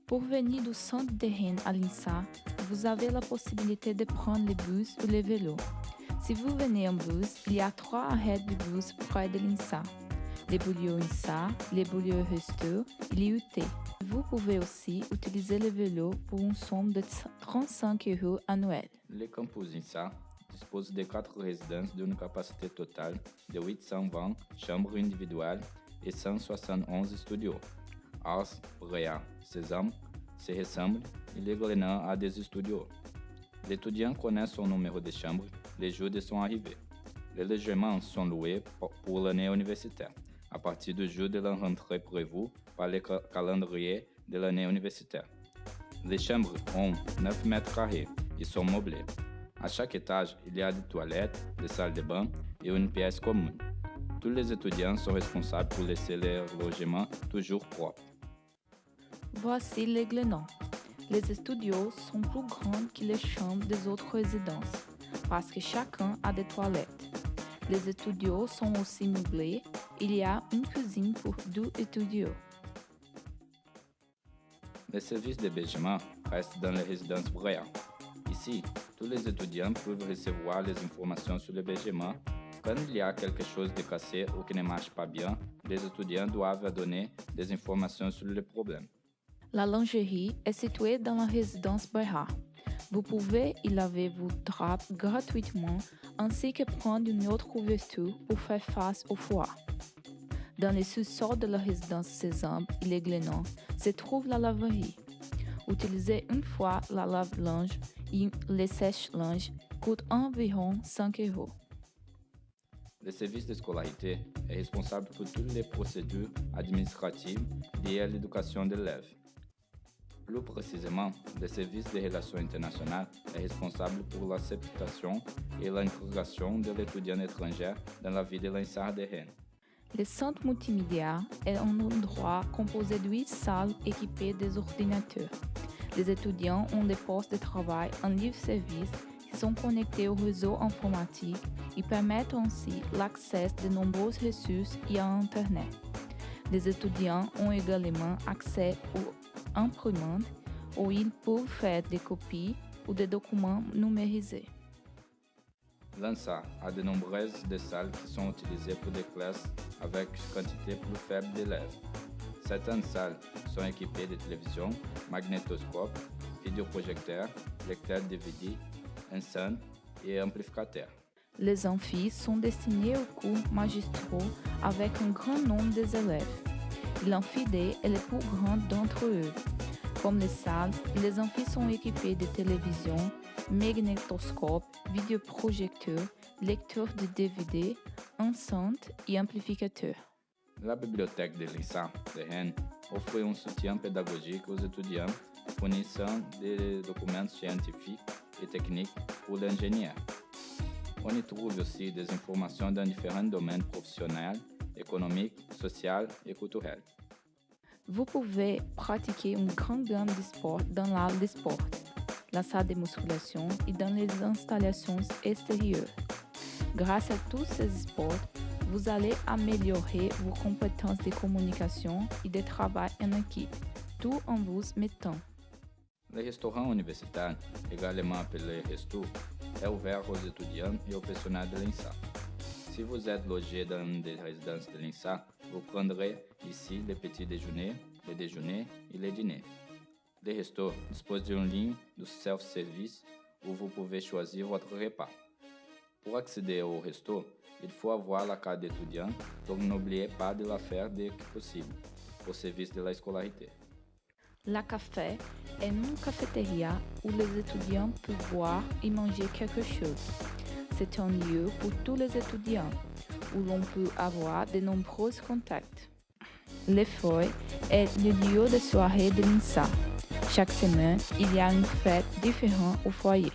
Pour venir du centre de Rennes à l'INSA, vous avez la possibilité de prendre les bus ou les vélos. Si vous venez en bus, il y a 3 arrêts de bus près de l'INSA. Les Beaulieu INSA, les Beaulieu Resto et l'IUT. Vous pouvez aussi utiliser le vélo pour une somme de 35 € annuels. Le campus INSA dispose de 4 résidences d'une capacité totale de 820 chambres individuelles et 171 studios. Ars, Réa, Sésame se ressemblent et le Glénan a des studios. L'étudiant connaît son numéro de chambre le jour de son arrivée. Les logements sont loués pour l'année universitaire, à partir du jour de la rentrée prévue par le calendrier de l'année universitaire. Les chambres ont 9 mètres carrés et sont meublées. À chaque étage, il y a des toilettes, des salles de bain et une pièce commune. Tous les étudiants sont responsables pour laisser leur logement toujours propre. Voici les Glénans. Les studios sont plus grands que les chambres des autres résidences, parce que chacun a des toilettes. Les studios sont aussi meublés. Il y a une cuisine pour 2 étudiants. Le service d'hébergement reste dans les résidences Bréa. Ici, tous les étudiants peuvent recevoir les informations sur l'hébergement. Quand il y a quelque chose de cassé ou qui ne marche pas bien, les étudiants doivent donner des informations sur le problème. La lingerie est située dans la résidence Bréa. Vous pouvez y laver vos draps gratuitement ainsi que prendre une autre couverture pour faire face au froid. Dans les sous-sols de la résidence Sésame et les Glénans se trouve la laverie. Utiliser une fois la lave-linge et les sèche-linge coûte environ 5 €. Le service de scolarité est responsable pour toutes les procédures administratives liées à l'éducation de l'élève. Plus précisément, le service des relations internationales est responsable pour l'acceptation et l'intégration de l'étudiant étranger dans la vie de l'INSA de Rennes. Le centre multimédia est un endroit composé de 8 salles équipées des ordinateurs. Les étudiants ont des postes de travail en libre-service qui sont connectés au réseau informatique et permettent ainsi l'accès de nombreuses ressources et à Internet. Les étudiants ont également accès aux imprimantes où ils peuvent faire des copies ou des documents numérisés. L'INSA a de nombreuses salles qui sont utilisées pour des classes avec une quantité plus faible d'élèves. Certaines salles sont équipées de télévision, magnétoscope, vidéoprojecteurs, lecteurs DVD, enceintes et amplificateurs. Les amphis sont destinés aux cours magistraux avec un grand nombre d'élèves. L'amphi D est le plus grand d'entre eux. Comme les salles, les amphis sont équipés de télévision, magnétoscope, vidéoprojecteurs, lecteurs de DVD, enceintes et amplificateurs. La bibliothèque de l'INSA de Rennes offre un soutien pédagogique aux étudiants, fournissant des documents scientifiques et techniques pour l'ingénieur. On y trouve aussi des informations dans différents domaines professionnels, économiques, sociaux et culturels. Vous pouvez pratiquer une grande gamme de sports dans la salle de sport, la salle de musculation et dans les installations extérieures. Grâce à tous ces sports, vous allez améliorer vos compétences de communication et de travail en équipe, tout en vous mettant. Le restaurant universitaire, également appelé Resto, est ouvert aux étudiants et aux personnels de l'INSA. Si vous êtes logé dans une des résidences de l'INSA, vous prendrez ici le petit déjeuner, le déjeuner et le dîner. Le resto dispose d'une ligne de self-service où vous pouvez choisir votre repas. Pour accéder au resto, il faut avoir la carte d'étudiant, donc n'oubliez pas de la faire dès que possible, au service de la scolarité. La café est une cafétéria où les étudiants peuvent boire et manger quelque chose. C'est un lieu pour tous les étudiants, où l'on peut avoir de nombreux contacts. Le foyer est le lieu de soirée de l'INSA. Chaque semaine, il y a une fête différente au foyer.